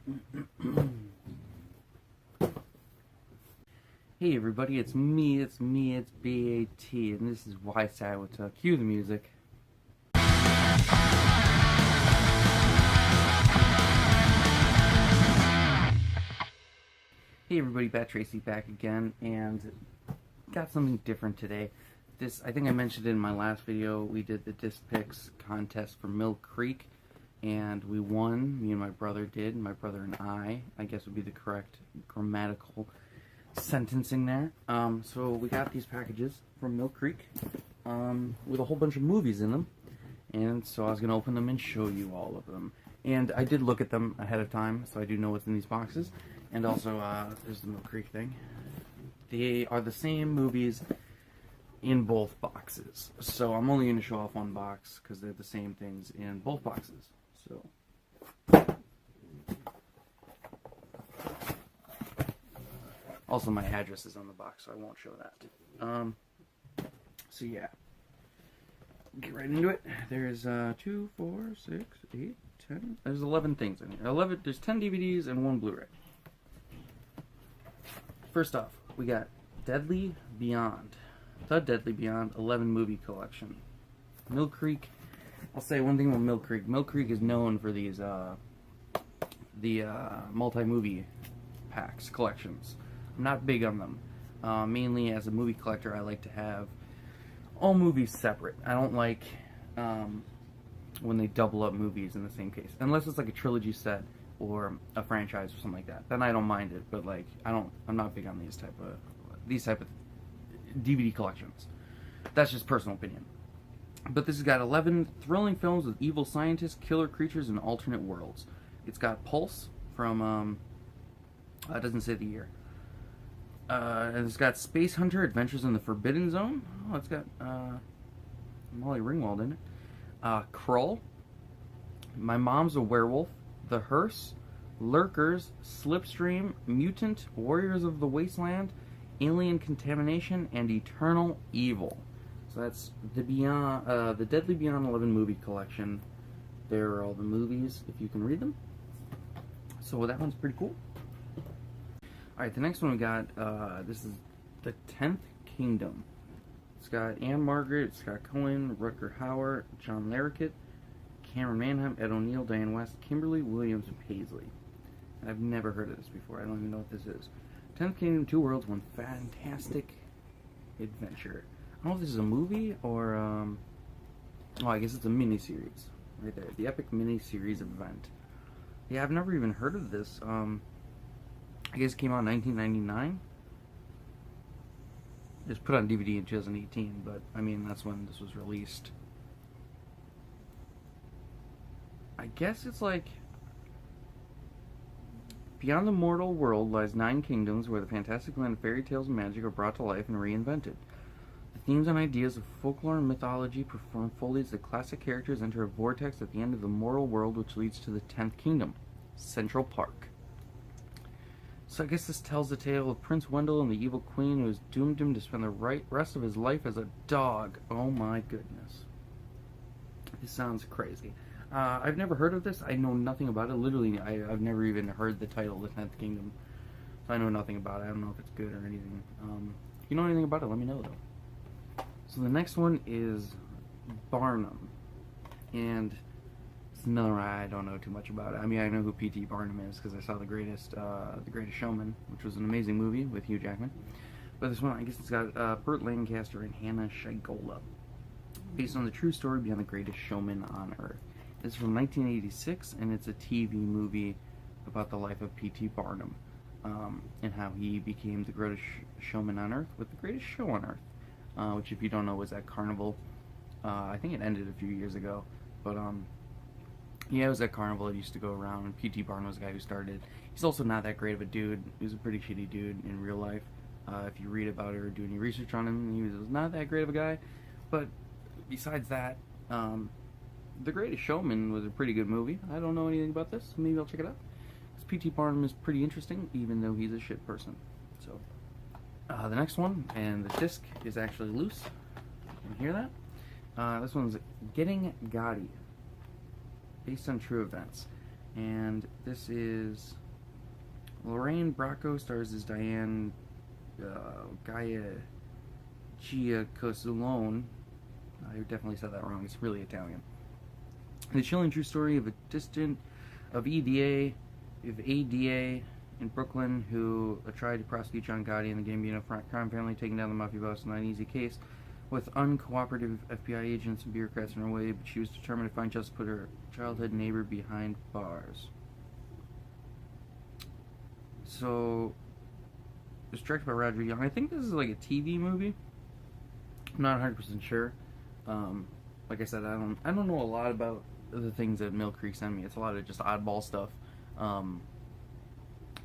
Hey everybody, it's me, it's BAT, and this is WYSADWTA. Cue the music. Hey everybody, Bat Tracy back again, and got something different today. I think I mentioned in my last video, we did the disc picks contest for Mill Creek, and we won. Me and my brother did. My brother and I guess would be the correct grammatical sentencing there. So we got these packages from Mill Creek with a whole bunch of movies in them, and so I was going to open them and show you all of them. And I did look at them ahead of time, so I do know what's in these boxes. And also, there's the Mill Creek thing. They are the same movies in both boxes. So I'm only going to show off one box because they're the same things in both boxes. So, also my address is on the box, so I won't show that. So yeah, get right into it. There's 2, 4, 6, 8, 10. There's 11 things in here. There's 10 DVDs and 1 Blu-ray. First off, we got Deadly Beyond. The Deadly Beyond 11 movie collection. Mill Creek. I'll say one thing about Mill Creek. Mill Creek is known for these multi-movie packs, collections. I'm not big on them. Mainly as a movie collector, I like to have all movies separate. I don't like when they double up movies in the same case. Unless it's like a trilogy set or a franchise or something like that. Then I don't mind it, but like I'm not big on these type of DVD collections. That's just personal opinion. But this has got 11 thrilling films with evil scientists, killer creatures, and alternate worlds. It's got Pulse from it doesn't say the year. And it's got Space Hunter: Adventures in the Forbidden Zone. Oh, it's got Molly Ringwald in it. Krull, My Mom's a Werewolf, The Hearse, Lurkers, Slipstream, Mutant, Warriors of the Wasteland, Alien Contamination, and Eternal Evil. So that's the Deadly Beyond 11 movie collection. There are all the movies, if you can read them. So that one's pretty cool. Alright, the next one we got, this is The 10th Kingdom. It's got Anne Margaret, Scott Cohen, Rutger Hauer, John Larroquette, Cameron Manheim, Ed O'Neill, Diane West, Kimberly Williams, and Paisley. And I've never heard of this before. I don't even know what this is. 10th Kingdom, Two Worlds, One Fantastic Adventure. I don't know if this is a movie or, oh, I guess it's a mini-series. Right there. The Epic Mini-Series Event. Yeah, I've never even heard of this. I guess it came out in 1999. It was put on DVD in 2018, but, I mean, that's when this was released. I guess it's like beyond the mortal world lies 9 kingdoms where the fantastic land of fairy tales and magic are brought to life and reinvented. The themes and ideas of folklore and mythology perform fully as the classic characters enter a vortex at the end of the mortal world, which leads to the 10th kingdom, Central Park. So I guess this tells the tale of Prince Wendell and the evil queen who has doomed him to spend the rest of his life as a dog. Oh my goodness. This sounds crazy. I've never heard of this. I know nothing about it. Literally, I've never even heard the title, The 10th Kingdom. So I know nothing about it. I don't know if it's good or anything. If you know anything about it, let me know, though. So the next one is Barnum. And it's another one I don't know too much about it. I mean, I know who P.T. Barnum is because I saw The Greatest Showman, which was an amazing movie with Hugh Jackman. But this one, I guess it's got Burt Lancaster and Hannah Shigola. Based on the true story behind The Greatest Showman on Earth. It's from 1986, and it's a TV movie about the life of P.T. Barnum, and how he became the greatest showman on Earth with the greatest show on Earth, which, if you don't know, was at Carnival. I think it ended a few years ago, but yeah, it was at Carnival. It used to go around, and P.T. Barnum was the guy who started it. He's also not that great of a dude. He was a pretty shitty dude in real life. If you read about it or do any research on him, he was not that great of a guy. But besides that, The Greatest Showman was a pretty good movie. I don't know anything about this. Maybe I'll check it out. Because P.T. Barnum is pretty interesting, even though he's a shit person. So, the next one, and the disc is actually loose. You can hear that? This one's Getting Gotti, based on true events. And this is Lorraine Bracco stars as Diane Gaia Giacosolone. I definitely said that wrong. It's really Italian. The chilling true story of ADA in Brooklyn who tried to prosecute John Gotti and the Gambino crime family, taking down the mafia boss. Not an easy case with uncooperative FBI agents and bureaucrats in her way, but she was determined to find justice, put her childhood neighbor behind bars. So, it was directed by Roger Young. I think this is like a TV movie. I'm not 100% sure. Like I said, I don't know a lot about the things that Mill Creek sent me. It's a lot of just oddball stuff that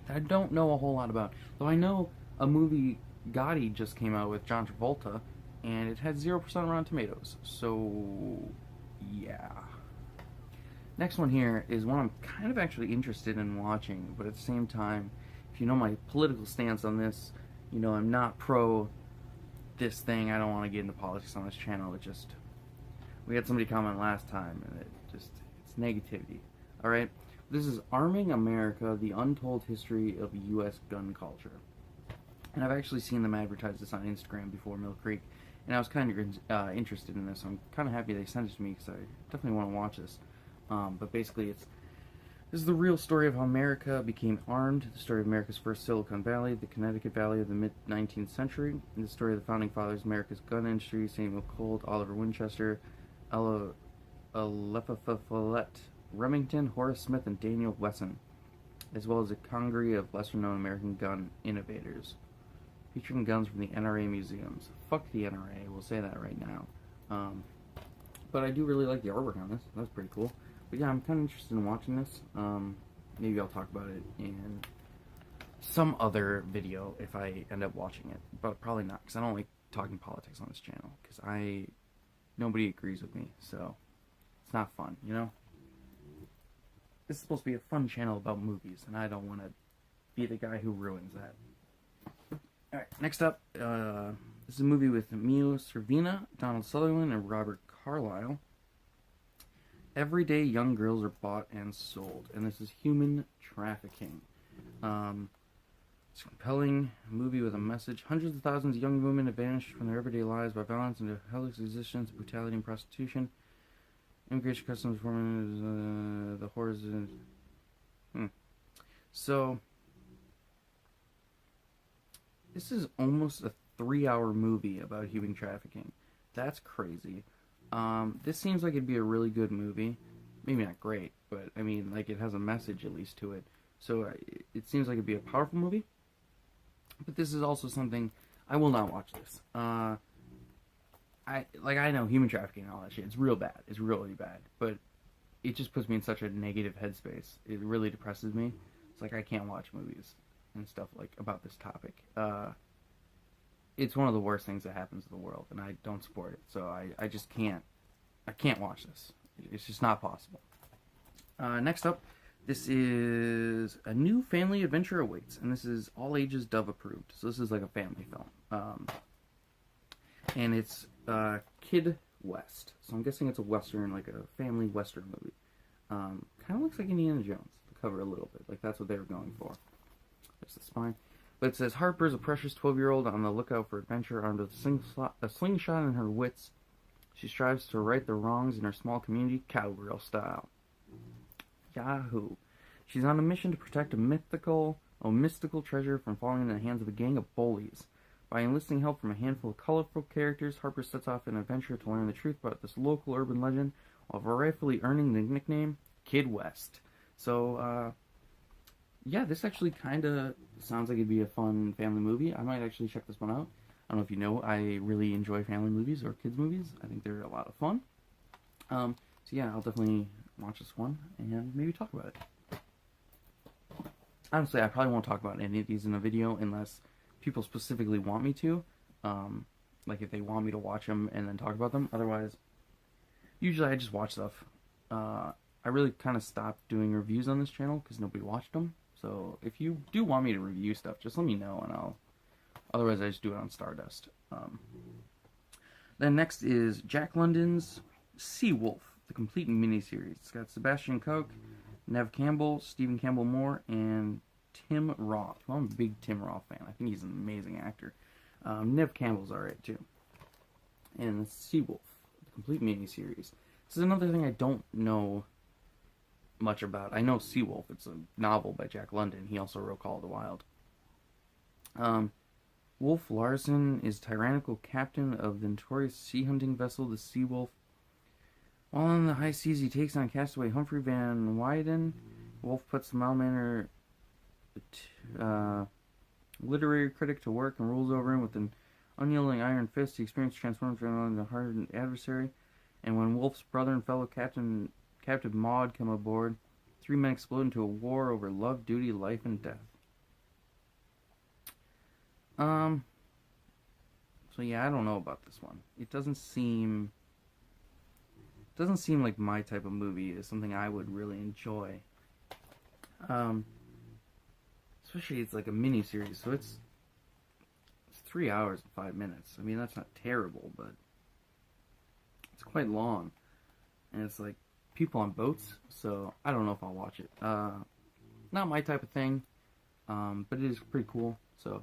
I don't know a whole lot about. Though I know a movie Gotti just came out with John Travolta, and it had 0% Rotten Tomatoes. So, yeah. Next one here is one I'm kind of actually interested in watching, but at the same time, if you know my political stance on this, you know I'm not pro this thing. I don't want to get into politics on this channel. It just, we had somebody comment last time, and it's negativity. Alright? This is Arming America, The Untold History of U.S. Gun Culture. And I've actually seen them advertise this on Instagram before, Mill Creek, and I was kind of interested in this, so I'm kind of happy they sent it to me, because I definitely want to watch this. But basically, this is the real story of how America became armed, the story of America's first Silicon Valley, the Connecticut Valley of the mid-19th century, and the story of the founding fathers, America's gun industry, Samuel Colt, Oliver Winchester, Aleph Remington, Horace Smith, and Daniel Wesson, as well as a congery of lesser-known American gun innovators, featuring guns from the NRA museums. Fuck the NRA, we'll say that right now. But I do really like the artwork on this. That's pretty cool. But yeah, I'm kind of interested in watching this. Maybe I'll talk about it in some other video if I end up watching it. But probably not, because I don't like talking politics on this channel. Because nobody agrees with me, so it's not fun, you know? This is supposed to be a fun channel about movies, and I don't want to be the guy who ruins that. Alright, next up, this is a movie with Mio Servina, Donald Sutherland, and Robert Carlyle. Everyday young girls are bought and sold, and this is human trafficking. It's a compelling movie with a message. Hundreds of thousands of young women have vanished from their everyday lives by violence into hellish existence, brutality, and prostitution. Immigration customs forming the horrors. So, this is almost a 3-hour movie about human trafficking. That's crazy. This seems like it'd be a really good movie. Maybe not great, but I mean, like, it has a message at least to it. So it seems like it'd be a powerful movie. But this is also something I will not watch this. I know human trafficking and all that shit. It's real bad. It's really bad. But it just puts me in such a negative headspace. It really depresses me. It's like I can't watch movies and stuff like about this topic. It's one of the worst things that happens in the world, and I don't support it. So I just can't. I can't watch this. It's just not possible. Next up, this is A New Family Adventure Awaits, and this is all ages Dove approved. So this is like a family film. And it's Kid West. So I'm guessing it's a western, like a family western movie. Kind of looks like Indiana Jones, the cover a little bit. Like that's what they were going for. There's the spine. But it says, Harper's a precious 12-year-old on the lookout for adventure armed with a slingshot in her wits. She strives to right the wrongs in her small community, cowgirl style. Yahoo! She's on a mission to protect a mystical treasure from falling into the hands of a gang of bullies. By enlisting help from a handful of colorful characters, Harper sets off an adventure to learn the truth about this local urban legend, while rightfully earning the nickname Kid West. So, yeah, this actually kind of sounds like it'd be a fun family movie. I might actually check this one out. I don't know if you know, I really enjoy family movies or kids movies. I think they're a lot of fun. So yeah, I'll definitely watch this one and maybe talk about it. Honestly, I probably won't talk about any of these in a video unless people specifically want me to. Like if they want me to watch them and then talk about them. Otherwise, usually I just watch stuff. I really kind of stopped doing reviews on this channel because nobody watched them. So if you do want me to review stuff, just let me know and I'll... Otherwise, I just do it on StarDust. Then next is Jack London's Sea Wolf, the complete miniseries. It's got Sebastian Koch, Nev Campbell, Stephen Campbell Moore, and Tim Roth. Well, I'm a big Tim Roth fan. I think he's an amazing actor. Nev Campbell's alright too. And Seawolf, the complete miniseries. This is another thing I don't know much about. I know Seawolf. It's a novel by Jack London. He also wrote Call of the Wild. Wolf Larsen is tyrannical captain of the notorious sea hunting vessel, the Seawolf. While on the high seas, he takes on castaway Humphrey Van Weyden. Wolf puts the mild-mannered literary critic to work and rules over him with an unyielding iron fist. He experiences transforms into a hardened adversary. And when Wolf's brother and fellow captain Maud come aboard, three men explode into a war over love, duty, life, and death. So yeah, I don't know about this one. It doesn't seem like my type of movie. It's something I would really enjoy. Especially it's like a mini series, so it's 3 hours and 5 minutes. I mean, that's not terrible, but it's quite long. And it's like people on boats, so I don't know if I'll watch it. Not my type of thing, but it is pretty cool. So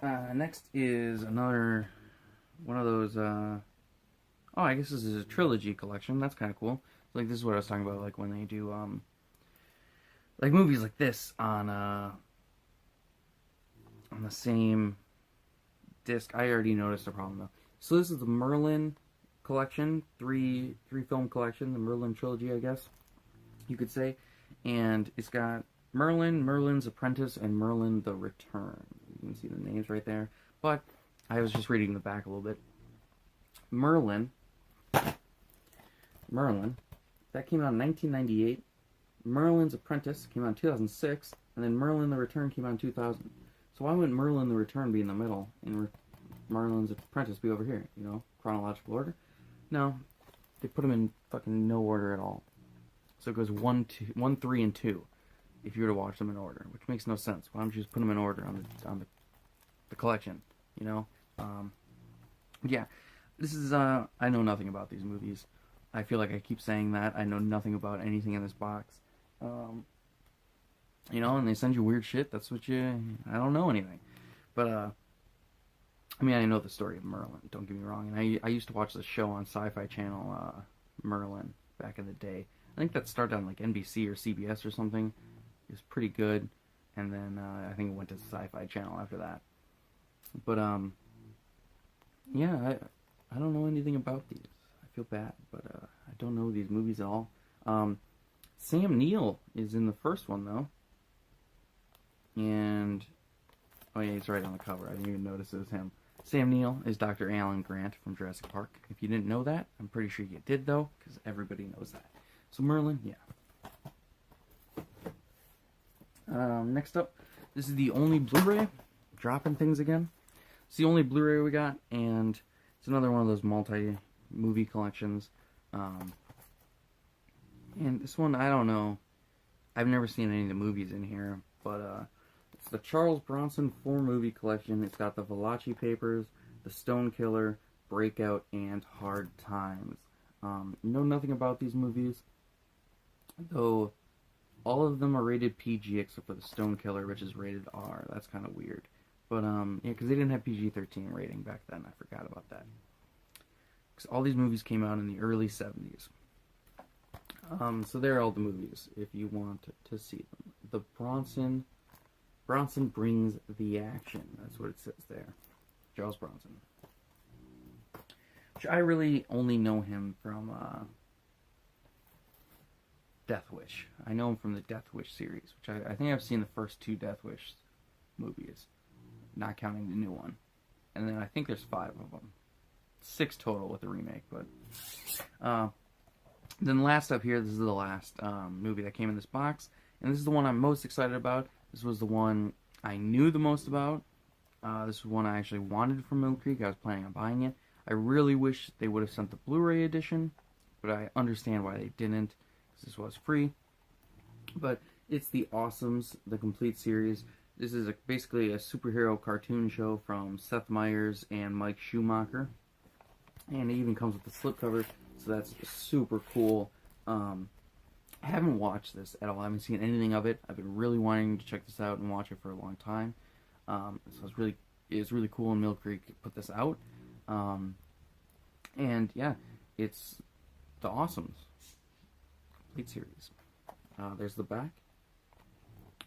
next is another one of those oh, I guess this is a trilogy collection. That's kind of cool. Like, this is what I was talking about, like when they do like movies like this on the same disc. I already noticed a problem though. So this is the Merlin collection, three film collection, the Merlin trilogy, I guess you could say. And it's got Merlin, Merlin's Apprentice, and Merlin the Return. You can see the names right there. But I was just reading the back a little bit. Merlin, that came out in 1998. Merlin's Apprentice came out in 2006, and then Merlin the Return came out in 2000. So why wouldn't Merlin the Return be in the middle and Merlin's Apprentice be over here? You know, chronological order? No, they put them in fucking no order at all. So it goes 1, 3, and 2. If you were to watch them in order, which makes no sense. Why don't you just put them in order on the collection? You know, yeah. This is I know nothing about these movies. I feel like I keep saying that. I know nothing about anything in this box. You know, and they send you weird shit. That's what I don't know anything. But, I mean, I know the story of Merlin. Don't get me wrong. And I used to watch the show on Sci-Fi Channel, Merlin, back in the day. I think that started on, like, NBC or CBS or something. It was pretty good. And then, I think it went to Sci-Fi Channel after that. But, yeah, I don't know anything about these. I feel bad, but I don't know these movies at all. Sam Neill is in the first one, though. And, oh yeah, he's right on the cover. I didn't even notice it was him. Sam Neill is Dr. Alan Grant from Jurassic Park. If you didn't know that, I'm pretty sure you did, though, because everybody knows that. So Merlin, yeah. Next up, this is the only Blu-ray. Dropping things again. It's the only Blu-ray we got, and it's another one of those multi-movie collections. And this one, I don't know. I've never seen any of the movies in here, but it's the Charles Bronson 4-movie collection. It's got the Valachi Papers, The Stone Killer, Breakout, and Hard Times. Know nothing about these movies, though all of them are rated PG except for The Stone Killer, which is rated R. That's kind of weird. But, yeah, because they didn't have PG-13 rating back then. I forgot about that. Because all these movies came out in the early 70s. So there are all the movies, if you want to see them. The Bronson brings the action. That's what it says there. Charles Bronson. Which I really only know him from, Death Wish. I know him from the Death Wish series, which I think I've seen the first 2 Death Wish movies. Not counting the new one. And then I think there's 5 of them. 6 total with the remake, but... then last up here, this is the last movie that came in this box. And this is the one I'm most excited about. This was the one I knew the most about. This was one I actually wanted from Mill Creek. I was planning on buying it. I really wish they would have sent the Blu-ray edition. But I understand why they didn't. Because this was free. But it's The Awesomes, the complete series. This is basically a superhero cartoon show from Seth Meyers and Mike Schumacher. And it even comes with the slipcover, so that's super cool. I haven't watched this at all. I haven't seen anything of it. I've been really wanting to check this out and watch it for a long time. So it's really cool, and Mill Creek put this out. And yeah, it's the Awesomes complete series. There's the back.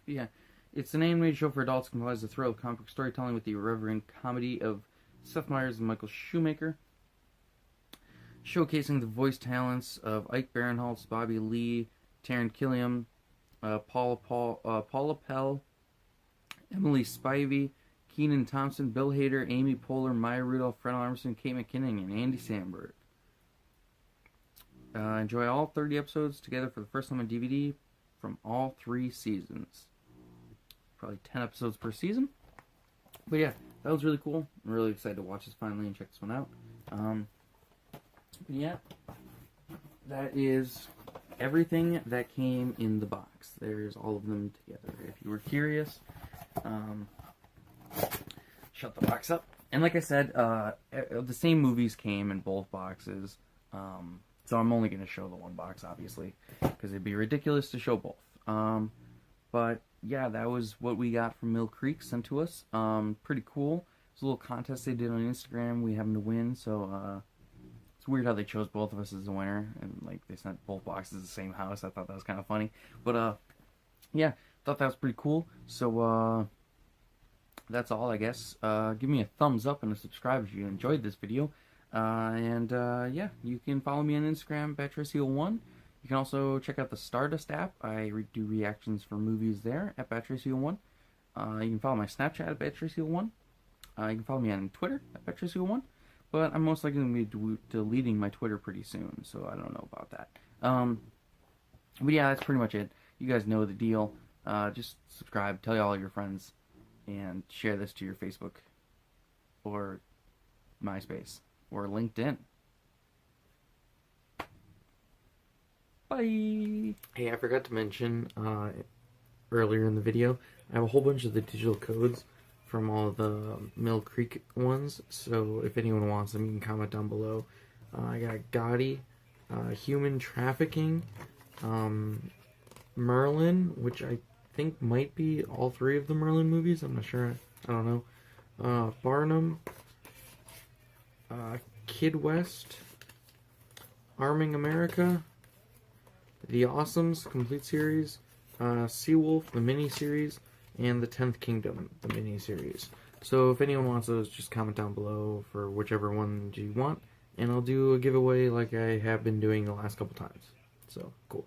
Yeah, it's an animated show for adults. Combines the thrill of comic book storytelling with the irreverent comedy of Seth Meyers and Michael Shoemaker, showcasing the voice talents of Ike Barinholtz, Bobby Lee, Taron Killam, Paula Pell, Emily Spivey, Kenan Thompson, Bill Hader, Amy Poehler, Maya Rudolph, Fred Armisen, Kate McKinnon, and Andy Samberg. Enjoy all 30 episodes together for the first time on DVD from all 3 seasons. Probably 10 episodes per season. But yeah, that was really cool. I'm really excited to watch this finally and check this one out. But yeah, that is everything that came in the box. There's all of them together. If you were curious, shut the box up. And like I said, the same movies came in both boxes. So I'm only going to show the one box, obviously, because it'd be ridiculous to show both. But yeah, that was what we got from Mill Creek sent to us. Pretty cool. It's a little contest they did on Instagram. We happened to win, so it's weird how they chose both of us as the winner, and like they sent both boxes to the same house. I thought that was kind of funny. But yeah, thought that was pretty cool. So that's all, I guess. Give me a thumbs up and a subscribe if you enjoyed this video. Yeah, you can follow me on Instagram, BattraceHeel1. You can also check out the StarDust app. I do reactions for movies there at BattraceHeel1. You can follow my Snapchat at BattraceHeel1. You can follow me on Twitter at BattraceHeel1. But I'm most likely going to be deleting my Twitter pretty soon, so I don't know about that. But yeah, that's pretty much it. You guys know the deal. Just subscribe, tell all your friends, and share this to your Facebook or MySpace or LinkedIn. Bye! Hey, I forgot to mention earlier in the video, I have a whole bunch of the digital codes from all the Mill Creek ones, so if anyone wants them, you can comment down below. I got Gotti, Human Trafficking, Merlin, which I think might be all 3 of the Merlin movies, I'm not sure, I don't know, Barnum, Kid West, Arming America, The Awesomes complete series, Seawolf the mini-series, and The 10th Kingdom the mini-series. So if anyone wants those, just comment down below for whichever ones you want, and I'll do a giveaway like I have been doing the last couple times. So, cool.